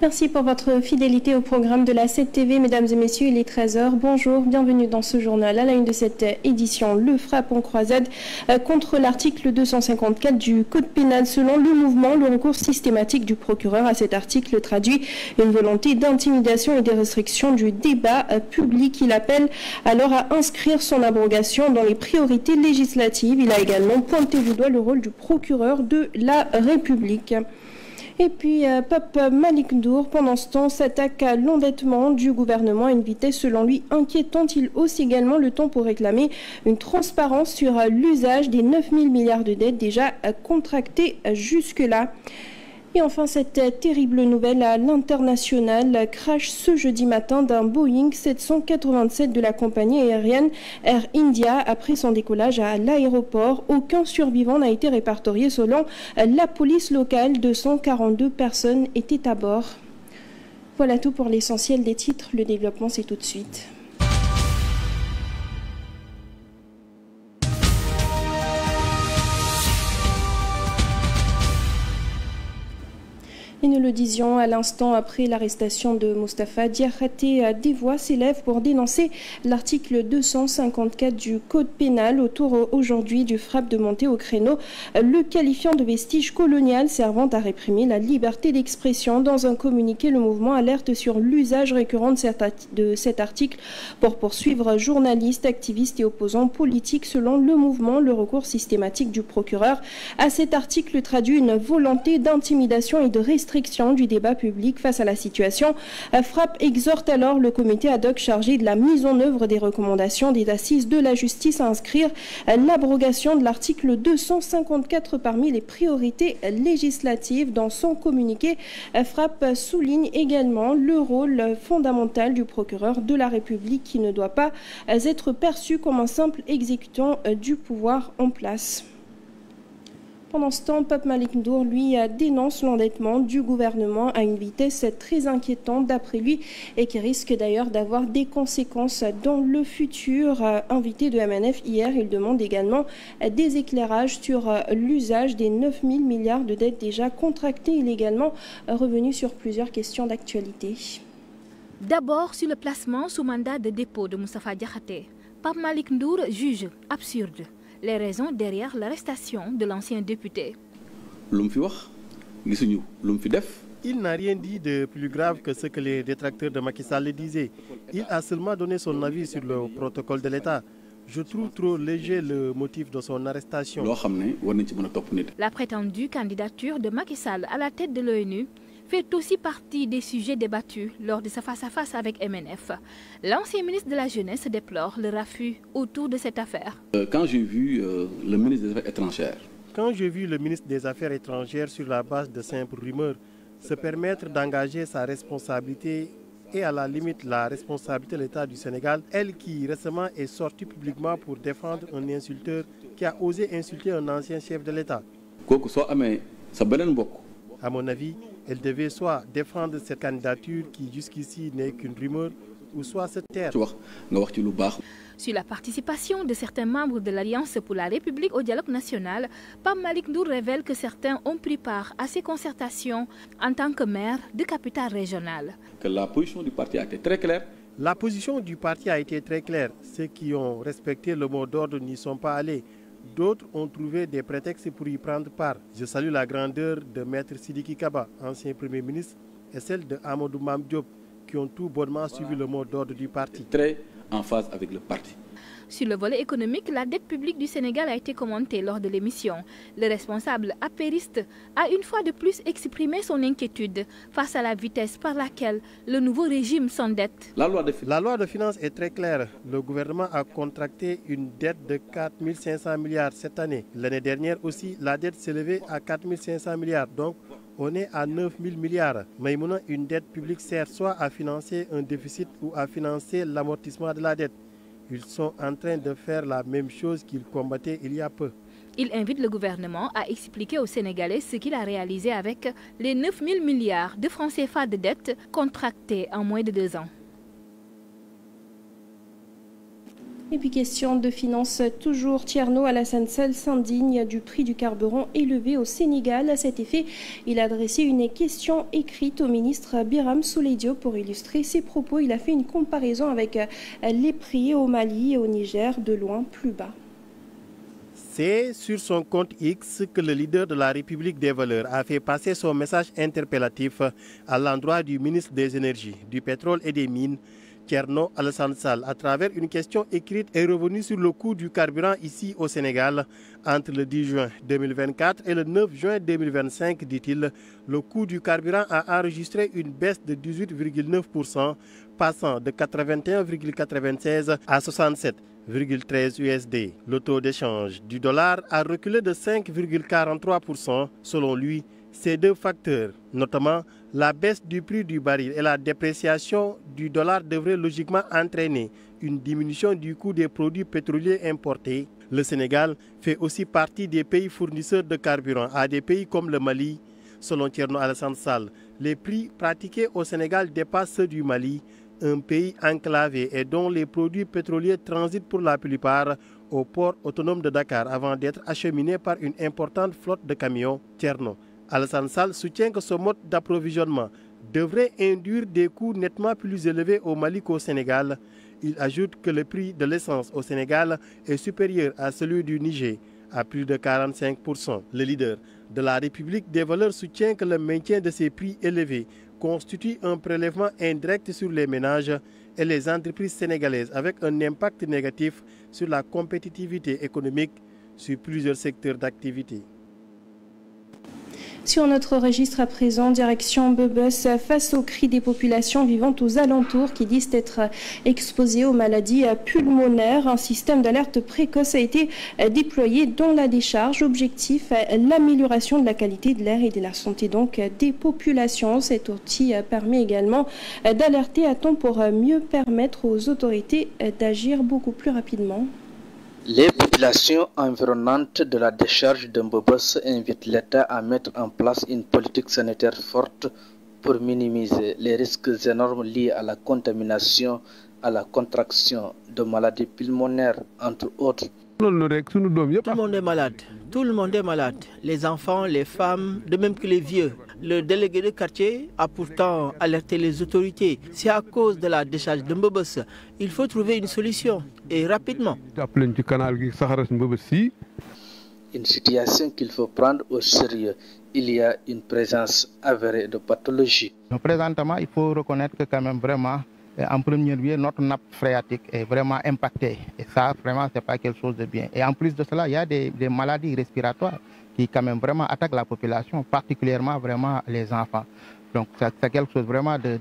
Merci pour votre fidélité au programme de la 7TV. Mesdames et messieurs, il est 13h. Bonjour, bienvenue dans ce journal. À la une de cette édition, le frappe en croisade contre l'article 254 du Code pénal. Selon le mouvement, le recours systématique du procureur à cet article traduit une volonté d'intimidation et des restrictions du débat public. Il appelle alors à inscrire son abrogation dans les priorités législatives. Il a également pointé du doigt le rôle du procureur de la République. Et puis, Pape Malick Ndour, pendant ce temps, s'attaque à l'endettement du gouvernement à une vitesse, selon lui, inquiétante. Il hausse également le ton pour réclamer une transparence sur l'usage des 9 000 milliards de dettes déjà contractées jusque-là. Et enfin, cette terrible nouvelle à l'international, crash ce jeudi matin d'un Boeing 787 de la compagnie aérienne Air India après son décollage à l'aéroport. Aucun survivant n'a été répertorié selon la police locale. 242 personnes étaient à bord. Voilà tout pour l'essentiel des titres. Le développement, c'est tout de suite. Et nous le disions à l'instant après l'arrestation de Moustapha Diakhaté, des voix s'élèvent pour dénoncer l'article 254 du Code pénal autour aujourd'hui du frappe de monter au créneau, le qualifiant de vestige colonial servant à réprimer la liberté d'expression. Dans un communiqué, le mouvement alerte sur l'usage récurrent de cet article pour poursuivre journalistes, activistes et opposants politiques. Selon le mouvement, le recours systématique du procureur à cet article traduit une volonté d'intimidation et de restriction du débat public face à la situation. Frappe exhorte alors le comité ad hoc chargé de la mise en œuvre des recommandations des assises de la justice à inscrire l'abrogation de l'article 254 parmi les priorités législatives. Dans son communiqué, Frappe souligne également le rôle fondamental du procureur de la République qui ne doit pas être perçu comme un simple exécutant du pouvoir en place. Pendant ce temps, Pape Malick Ndour, lui, dénonce l'endettement du gouvernement à une vitesse très inquiétante, d'après lui, et qui risque d'ailleurs d'avoir des conséquences dans le futur. Invité de MNF hier, il demande également des éclairages sur l'usage des 9 000 milliards de dettes déjà contractées. Il est également revenu sur plusieurs questions d'actualité. D'abord, sur le placement sous mandat de dépôt de Moustapha Diakhaté, Pape Malick Ndour juge absurde les raisons derrière l'arrestation de l'ancien député. Il n'a rien dit de plus grave que ce que les détracteurs de Macky Sall disaient. Il a seulement donné son avis sur le protocole de l'État. Je trouve trop léger le motif de son arrestation. La prétendue candidature de Macky Sall à la tête de l'ONU fait aussi partie des sujets débattus lors de sa face-à-face avec MNF. L'ancien ministre de la Jeunesse déplore le raffut autour de cette affaire. Quand j'ai vu le ministre des Affaires étrangères... Quand j'ai vu le ministre des Affaires étrangères sur la base de simples rumeurs se permettre d'engager sa responsabilité et à la limite la responsabilité de l'État du Sénégal, elle qui récemment est sortie publiquement pour défendre un insulteur qui a osé insulter un ancien chef de l'État. À mon avis, elle devait soit défendre cette candidature qui jusqu'ici n'est qu'une rumeur, ou soit se taire. Sur la participation de certains membres de l'Alliance pour la République au dialogue national, Pape Malick Ndour révèle que certains ont pris part à ces concertations en tant que maire de capitale régionale. La position du parti a été très claire. La position du parti a été très claire. Ceux qui ont respecté le mot d'ordre n'y sont pas allés. D'autres ont trouvé des prétextes pour y prendre part. Je salue la grandeur de Maître Sidiki Kaba, ancien Premier ministre, et celle de Amadou Mame Diop, qui ont tout bonnement suivi le mot d'ordre du parti. Très en phase avec le parti. Sur le volet économique, la dette publique du Sénégal a été commentée lors de l'émission. Le responsable apériste a une fois de plus exprimé son inquiétude face à la vitesse par laquelle le nouveau régime s'endette. La loi de finances est très claire. Le gouvernement a contracté une dette de 4 500 milliards cette année. L'année dernière aussi, la dette s'élevait à 4 500 milliards. Donc, on est à 9 000 milliards. Mais une dette publique sert soit à financer un déficit ou à financer l'amortissement de la dette. Ils sont en train de faire la même chose qu'ils combattaient il y a peu. Il invite le gouvernement à expliquer aux Sénégalais ce qu'il a réalisé avec les 9 000 milliards de francs CFA de dettes contractées en moins de 2 ans. Et puis question de finances, toujours Thierno Alassane Sall s'indigne du prix du carburant élevé au Sénégal. À cet effet, il a adressé une question écrite au ministre Birame Souleye Diop pour illustrer ses propos. Il a fait une comparaison avec les prix au Mali et au Niger, de loin plus bas. C'est sur son compte X que le leader de la République des valeurs a fait passer son message interpellatif à l'endroit du ministre des Énergies, du Pétrole et des Mines, Thierno Alassane Sall. À travers une question écrite, est revenu sur le coût du carburant ici au Sénégal. Entre le 10 juin 2024 et le 9 juin 2025, dit-il, le coût du carburant a enregistré une baisse de 18,9%, passant de 81,96 à 67,13 USD. Le taux d'échange du dollar a reculé de 5,43%. Selon lui, ces deux facteurs, notamment la baisse du prix du baril et la dépréciation du dollar, devraient logiquement entraîner une diminution du coût des produits pétroliers importés. Le Sénégal fait aussi partie des pays fournisseurs de carburant à des pays comme le Mali. Selon Thierno Alassane Sall, les prix pratiqués au Sénégal dépassent ceux du Mali, un pays enclavé et dont les produits pétroliers transitent pour la plupart au port autonome de Dakar avant d'être acheminés par une importante flotte de camions. Thierno Alassane Sall soutient que ce mode d'approvisionnement devrait induire des coûts nettement plus élevés au Mali qu'au Sénégal. Il ajoute que le prix de l'essence au Sénégal est supérieur à celui du Niger, à plus de 45%. Le leader de la République des valeurs soutient que le maintien de ces prix élevés constitue un prélèvement indirect sur les ménages et les entreprises sénégalaises, avec un impact négatif sur la compétitivité économique sur plusieurs secteurs d'activité. Sur notre registre à présent, direction Mbebes, face aux cris des populations vivant aux alentours qui disent être exposées aux maladies pulmonaires, un système d'alerte précoce a été déployé dans la décharge. Objectif, l'amélioration de la qualité de l'air et de la santé donc des populations. Cet outil permet également d'alerter à temps pour mieux permettre aux autorités d'agir beaucoup plus rapidement. Les populations environnantes de la décharge de Mbebes invitent l'État à mettre en place une politique sanitaire forte pour minimiser les risques énormes liés à la contamination, à la contraction de maladies pulmonaires, entre autres. Tout le monde est malade. Tout le monde est malade. Les enfants, les femmes, de même que les vieux. Le délégué de quartier a pourtant alerté les autorités. C'est à cause de la décharge de Mbebes. Il faut trouver une solution et rapidement. Une situation qu'il faut prendre au sérieux. Il y a une présence avérée de pathologie. Présentement, il faut reconnaître que quand même vraiment, en premier lieu, notre nappe phréatique est vraiment impactée. Et ça, vraiment, ce n'est pas quelque chose de bien. Et en plus de cela, il y a des maladies respiratoires qui quand même vraiment attaquent la population, particulièrement vraiment les enfants. Donc c'est quelque chose vraiment de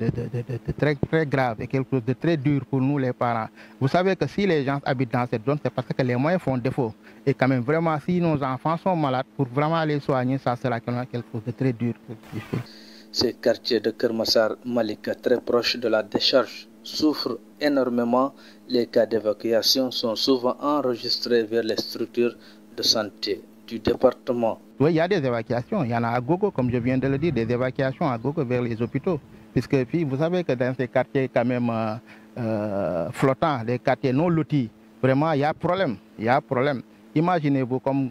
très, très grave et quelque chose de très dur pour nous les parents. Vous savez que si les gens habitent dans cette zone, c'est parce que les moyens font défaut. Et quand même vraiment, si nos enfants sont malades, pour vraiment les soigner, ça sera quelque chose de très dur. Ces quartiers de Kermassar Malika, très proches de la décharge, souffrent énormément. Les cas d'évacuation sont souvent enregistrés vers les structures de santé du département. Oui, il y a des évacuations. Il y en a à Gogo, comme je viens de le dire, des évacuations à Gogo vers les hôpitaux. Puisque puis, vous savez que dans ces quartiers quand même flottants, les quartiers non lotis, vraiment il y a problème. Il y a problème. Imaginez-vous, comme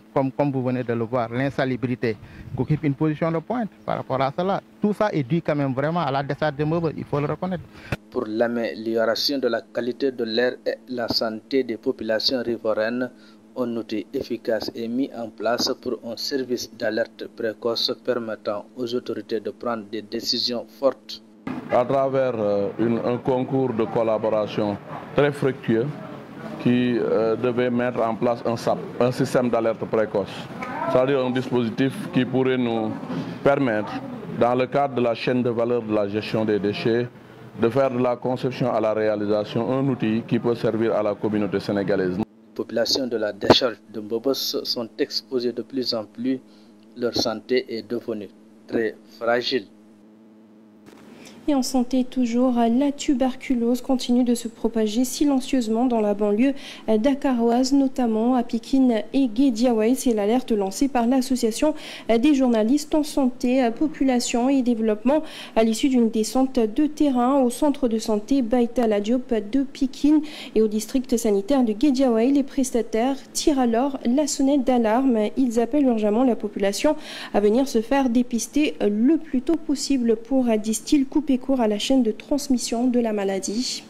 vous venez de le voir, l'insalubrité, qui occupe une position de pointe par rapport à cela. Tout ça est dû quand même vraiment à la décharge de Mbebes, il faut le reconnaître. Pour l'amélioration de la qualité de l'air et la santé des populations riveraines, un outil efficace est mis en place pour un service d'alerte précoce permettant aux autorités de prendre des décisions fortes. À travers un concours de collaboration très fructueux, qui devait mettre en place un SAP, un système d'alerte précoce. C'est-à-dire un dispositif qui pourrait nous permettre, dans le cadre de la chaîne de valeur de la gestion des déchets, de faire de la conception à la réalisation un outil qui peut servir à la communauté sénégalaise. Les populations de la décharge de Mbebes sont exposées de plus en plus. Leur santé est devenue très fragile. Et en santé toujours, la tuberculose continue de se propager silencieusement dans la banlieue dakaroise, notamment à Pikine et Guédiawaye. C'est l'alerte lancée par l'association des journalistes en santé, population et développement à l'issue d'une descente de terrain au centre de santé Baïta Diop de Pikine et au district sanitaire de Guédiawaye. Les prestataires tirent alors la sonnette d'alarme. Ils appellent urgemment la population à venir se faire dépister le plus tôt possible pour, disent-ils, couper court à la chaîne de transmission de la maladie.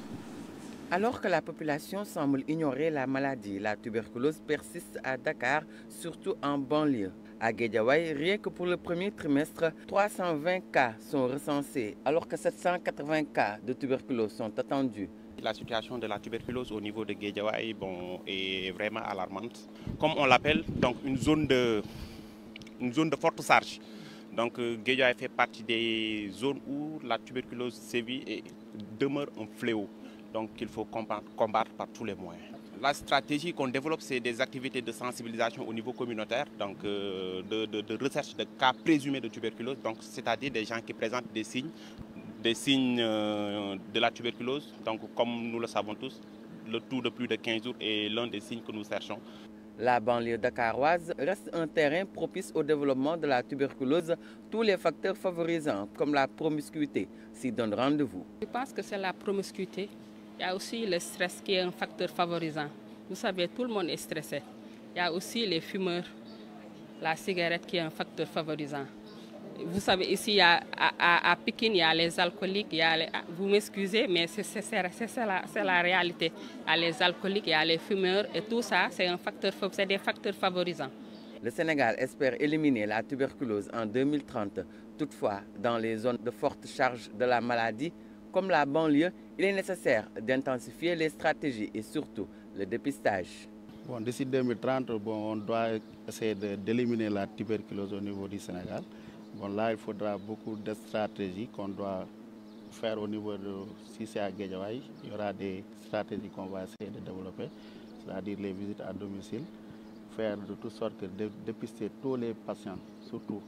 Alors que la population semble ignorer la maladie, la tuberculose persiste à Dakar, surtout en banlieue. À Guédiawaye, rien que pour le premier trimestre, 320 cas sont recensés, alors que 780 cas de tuberculose sont attendus. La situation de la tuberculose au niveau de Guédiawaye est vraiment alarmante. Comme on l'appelle, donc une zone de forte charge. Donc Guédiawaye fait partie des zones où la tuberculose sévit et demeure un fléau. Donc il faut combattre par tous les moyens. La stratégie qu'on développe, c'est des activités de sensibilisation au niveau communautaire, donc de recherche de cas présumés de tuberculose, c'est-à-dire des gens qui présentent des signes de la tuberculose. Donc comme nous le savons tous, le taux de plus de 15 jours est l'un des signes que nous cherchons. La banlieue dakaroise reste un terrain propice au développement de la tuberculose. Tous les facteurs favorisants, comme la promiscuité, s'y donnent rendez-vous. Je pense que c'est la promiscuité. Il y a aussi le stress qui est un facteur favorisant. Vous savez, tout le monde est stressé. Il y a aussi les fumeurs, la cigarette qui est un facteur favorisant. Vous savez, ici à Pikine, il y a les alcooliques, vous m'excusez, mais c'est la réalité. Il y a les alcooliques, il y a les fumeurs et tout ça, c'est des facteurs favorisants. Le Sénégal espère éliminer la tuberculose en 2030. Toutefois, dans les zones de forte charge de la maladie, comme la banlieue, il est nécessaire d'intensifier les stratégies et surtout le dépistage. Bon, d'ici 2030, on doit essayer d'éliminer la tuberculose au niveau du Sénégal. Bon, là, il faudra beaucoup de stratégies qu'on doit faire au niveau de... Si c'est à Guédiawaye, il y aura des stratégies qu'on va essayer de développer, c'est-à-dire les visites à domicile, faire de toute sorte que dépister tous les patients, surtout.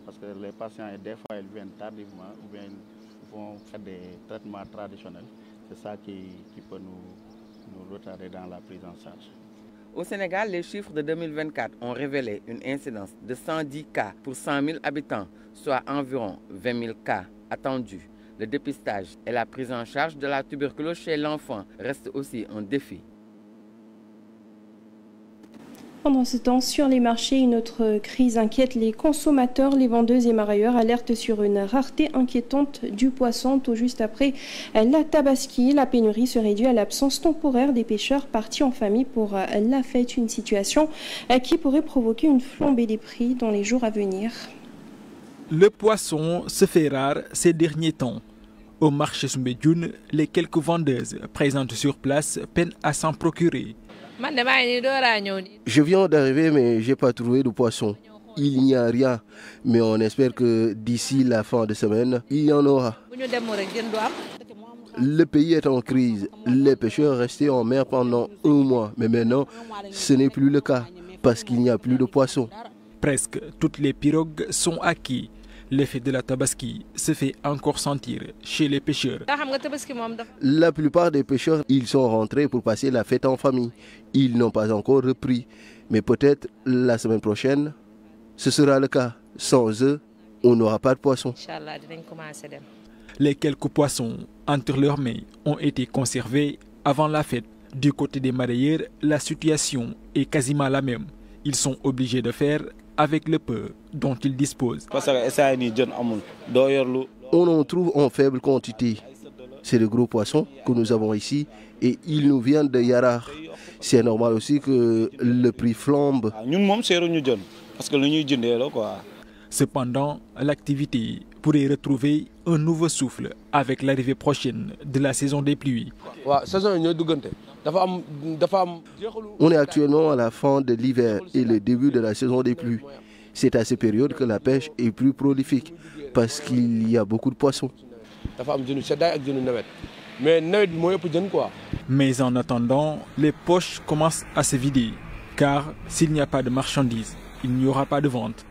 Parce que les patients, des fois, ils viennent tardivement ou bien ils vont faire des traitements traditionnels. C'est ça qui peut nous retarder dans la prise en charge. Au Sénégal, les chiffres de 2024 ont révélé une incidence de 110 cas pour 100 000 habitants, soit environ 20 000 cas attendus. Le dépistage et la prise en charge de la tuberculose chez l'enfant restent aussi un défi. Pendant ce temps, sur les marchés, une autre crise inquiète les consommateurs. Les vendeuses et marailleurs alertent sur une rareté inquiétante du poisson. Tout juste après la tabaski, la pénurie serait due à l'absence temporaire des pêcheurs partis en famille pour la fête. Une situation qui pourrait provoquer une flambée des prix dans les jours à venir. Le poisson se fait rare ces derniers temps. Au marché Soumbédioune, les quelques vendeuses présentes sur place peinent à s'en procurer. Je viens d'arriver mais je n'ai pas trouvé de poisson. Il n'y a rien, mais on espère que d'ici la fin de semaine, il y en aura. Le pays est en crise. Les pêcheurs restaient en mer pendant un mois, mais maintenant, ce n'est plus le cas parce qu'il n'y a plus de poissons. Presque toutes les pirogues sont acquises. L'effet de la tabaski se fait encore sentir chez les pêcheurs. La plupart des pêcheurs, ils sont rentrés pour passer la fête en famille. Ils n'ont pas encore repris. Mais peut-être la semaine prochaine, ce sera le cas. Sans eux, on n'aura pas de poissons. Les quelques poissons entre leurs mains ont été conservés avant la fête. Du côté des marailleurs, la situation est quasiment la même. Ils sont obligés de faire avec le peu dont ils disposent. On en trouve en faible quantité. C'est de gros poissons que nous avons ici et ils nous viennent de Yarar. C'est normal aussi que le prix flambe. Cependant, l'activité pourrait retrouver un nouveau souffle avec l'arrivée prochaine de la saison des pluies. On est actuellement à la fin de l'hiver et le début de la saison des pluies. C'est à cette période que la pêche est plus prolifique parce qu'il y a beaucoup de poissons. Mais en attendant, les poches commencent à se vider car s'il n'y a pas de marchandises, il n'y aura pas de vente.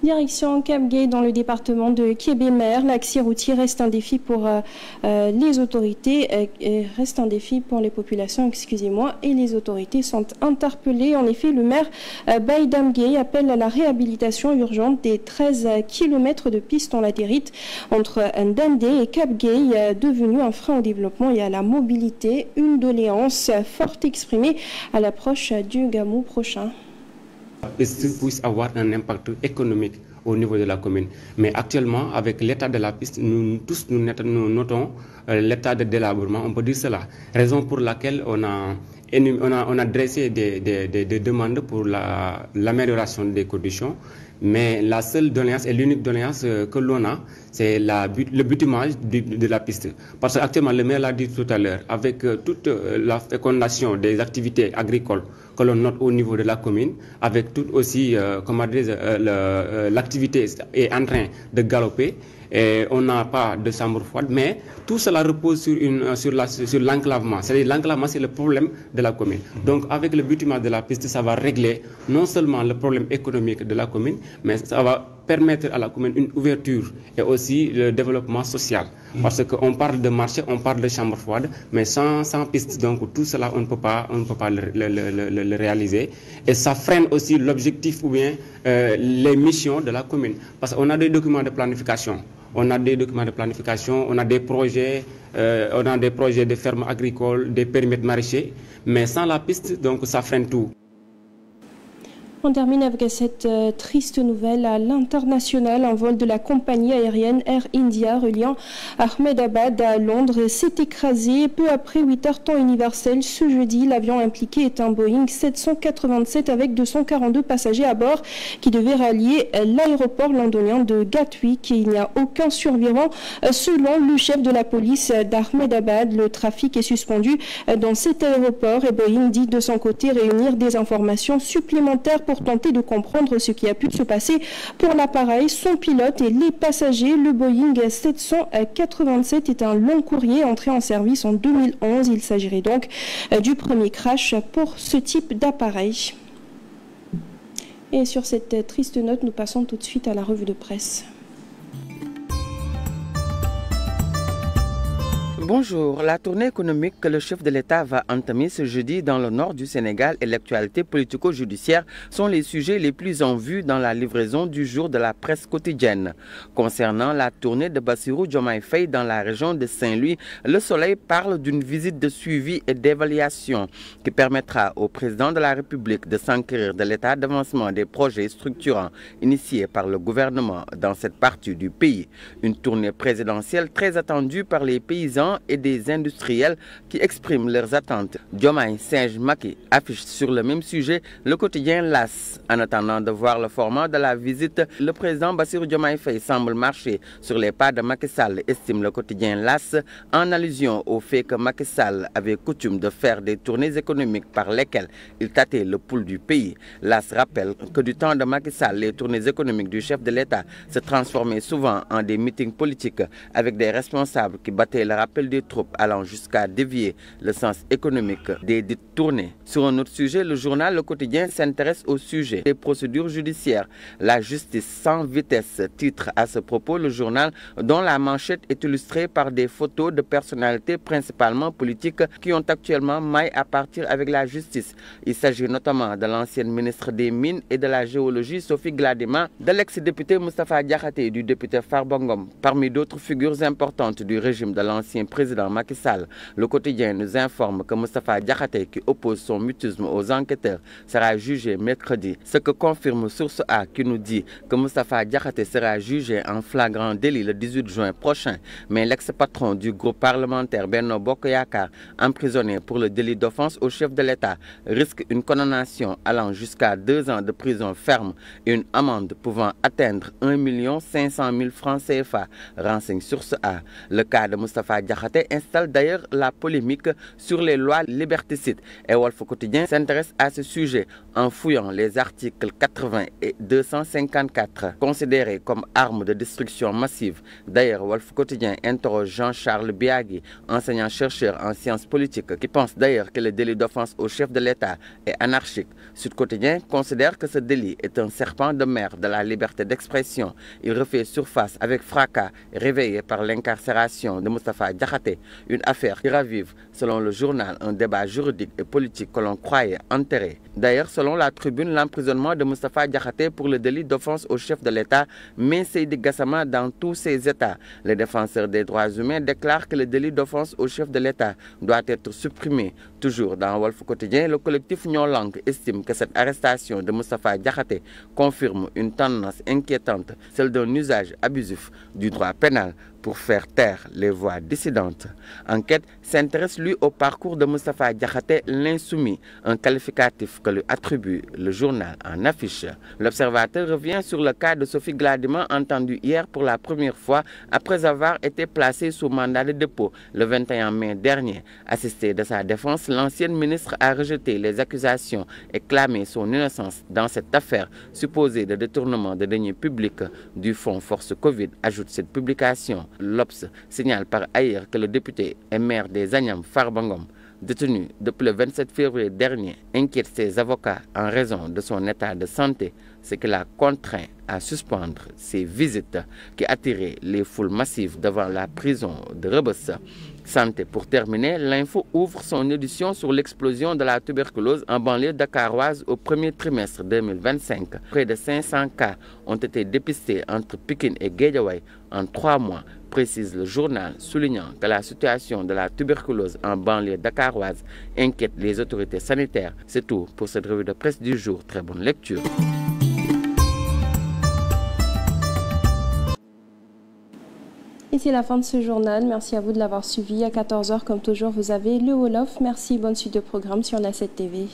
Direction Cap-Gay dans le département de Kébémer. L'accès routier reste un défi pour les autorités, reste un défi pour les populations, excusez-moi, et les autorités sont interpellées. En effet, le maire Baïdam Gay appelle à la réhabilitation urgente des 13 km de pistes en latérite entre Ndandé et Cap-Gay, devenu un frein au développement et à la mobilité. Une doléance forte exprimée à l'approche du Gamou prochain. La piste puisse avoir un impact économique au niveau de la commune. Mais actuellement, avec l'état de la piste, nous notons l'état de délabrement, on peut dire cela. Raison pour laquelle on a dressé des demandes pour l'amélioration des conditions. Mais la seule doléance et l'unique doléance que l'on a, c'est le bitumage de la piste. Parce qu'actuellement, le maire l'a dit tout à l'heure, avec toute la fécondation des activités agricoles que l'on note au niveau de la commune, avec toute aussi, l'activité est en train de galoper. Et on n'a pas de chambre froide, mais tout cela repose sur l'enclavement. C'est-à-dire l'enclavement, c'est le problème de la commune. Donc avec le bitumage de la piste, ça va régler non seulement le problème économique de la commune, mais ça va permettre à la commune une ouverture et aussi le développement social. Parce qu'on parle de marché, on parle de chambre froide, mais sans piste, donc tout cela, on ne peut pas le réaliser. Et ça freine aussi l'objectif ou bien les missions de la commune. Parce qu'on a des documents de planification. On a des documents de planification, on a des projets de fermes agricoles, des périmètres maraîchers, mais sans la piste, donc ça freine tout. On termine avec cette triste nouvelle à l'international. Un vol de la compagnie aérienne Air India reliant Ahmedabad à Londres s'est écrasé peu après 8h temps universel ce jeudi. L'avion impliqué est un Boeing 787 avec 242 passagers à bord qui devait rallier l'aéroport londonien de Gatwick. Et il n'y a aucun survivant selon le chef de la police d'Ahmedabad. Le trafic est suspendu dans cet aéroport et Boeing dit de son côté réunir des informations supplémentaires pour tenter de comprendre ce qui a pu se passer pour l'appareil, son pilote et les passagers. Le Boeing 787 est un long courrier entré en service en 2011. Il s'agirait donc du premier crash pour ce type d'appareil. Et sur cette triste note, nous passons tout de suite à la revue de presse. Bonjour. La tournée économique que le chef de l'État va entamer ce jeudi dans le nord du Sénégal et l'actualité politico-judiciaire sont les sujets les plus en vue dans la livraison du jour de la presse quotidienne. Concernant la tournée de Bassirou Diomaye Faye dans la région de Saint-Louis, Le Soleil parle d'une visite de suivi et d'évaluation qui permettra au président de la République de s'enquérir de l'état d'avancement des projets structurants initiés par le gouvernement dans cette partie du pays. Une tournée présidentielle très attendue par les paysans et des industriels qui expriment leurs attentes. Diomaye Singe Macky affiche sur le même sujet le quotidien L'As. En attendant de voir le format de la visite, le président Bassirou Diomaye Faye semble marcher sur les pas de Macky Sall, estime le quotidien L'As, en allusion au fait que Macky Sall avait coutume de faire des tournées économiques par lesquelles il tâtait le pouls du pays. L'As rappelle que du temps de Macky Sall, les tournées économiques du chef de l'État se transformaient souvent en des meetings politiques avec des responsables qui battaient le rappel des troupes allant jusqu'à dévier le sens économique des dites tournées. Sur un autre sujet, le journal Le Quotidien s'intéresse au sujet des procédures judiciaires. La justice sans vitesse, titre à ce propos le journal dont la manchette est illustrée par des photos de personnalités principalement politiques qui ont actuellement maille à partir avec la justice. Il s'agit notamment de l'ancienne ministre des Mines et de la Géologie Sophie Gladima, de l'ex-député Moustapha Diakhaté et du député Farba Ngom, parmi d'autres figures importantes du régime de l'ancien président Macky Sall. Le quotidien nous informe que Moustapha Diakhaté, qui oppose son mutisme aux enquêteurs, sera jugé mercredi. Ce que confirme Source A qui nous dit que Moustapha Diakhaté sera jugé en flagrant délit le 18 juin prochain. Mais l'ex-patron du groupe parlementaire Benno Bokk Yakaar, emprisonné pour le délit d'offense au chef de l'État, risque une condamnation allant jusqu'à 2 ans de prison ferme et une amende pouvant atteindre 1 500 000 francs CFA, renseigne Source A. Le cas de Moustapha Diakhaté Diakhaté installe d'ailleurs la polémique sur les lois liberticides. Et Walf Quotidien s'intéresse à ce sujet en fouillant les articles 80 et 254 considérés comme armes de destruction massive. D'ailleurs, Walf Quotidien interroge Jean-Charles Biagui, enseignant-chercheur en sciences politiques, qui pense d'ailleurs que le délit d'offense au chef de l'État est anarchique. Sud Quotidien considère que ce délit est un serpent de mer de la liberté d'expression. Il refait surface avec fracas, réveillé par l'incarcération de Moustapha Diakhaté, une affaire qui ravive, selon le journal, un débat juridique et politique que l'on croyait enterré. D'ailleurs, selon la Tribune, l'emprisonnement de Moustapha Diakhaté pour le délit d'offense au chef de l'État met Seydi Gassama dans tous ses états. Les défenseurs des droits humains déclarent que le délit d'offense au chef de l'État doit être supprimé. Toujours dans Walf Quotidien, le collectif Nyolang estime que cette arrestation de Moustapha Diakhaté confirme une tendance inquiétante, celle d'un usage abusif du droit pénal pour faire taire les voix dissidentes. Enquête s'intéresse lui au parcours de Moustapha Diakhaté, l'insoumis, un qualificatif que lui attribue le journal en affiche. L'Observateur revient sur le cas de Sophie Gladima, entendue hier pour la première fois après avoir été placée sous mandat de dépôt le 21 mai dernier. Assistée de sa défense, l'ancienne ministre a rejeté les accusations et clamé son innocence dans cette affaire supposée de détournement de deniers publics du fonds Force Covid, ajoute cette publication. L'Obs signale par ailleurs que le député et maire des Agnam, Farba Ngom, détenu depuis le 27 février dernier, inquiète ses avocats en raison de son état de santé, ce qui l'a contraint à suspendre ses visites qui attiraient les foules massives devant la prison de Rebeuss. Santé pour terminer, l'info ouvre son édition sur l'explosion de la tuberculose en banlieue dakaroise au premier trimestre 2025. Près de 500 cas ont été dépistés entre Pikine et Guédiawaye en 3 mois, précise le journal, soulignant que la situation de la tuberculose en banlieue dakaroise inquiète les autorités sanitaires. C'est tout pour cette revue de presse du jour. Très bonne lecture. Et c'est la fin de ce journal. Merci à vous de l'avoir suivi. À 14h, comme toujours, vous avez le Wolof. Merci, bonne suite de programme sur la 7 TV.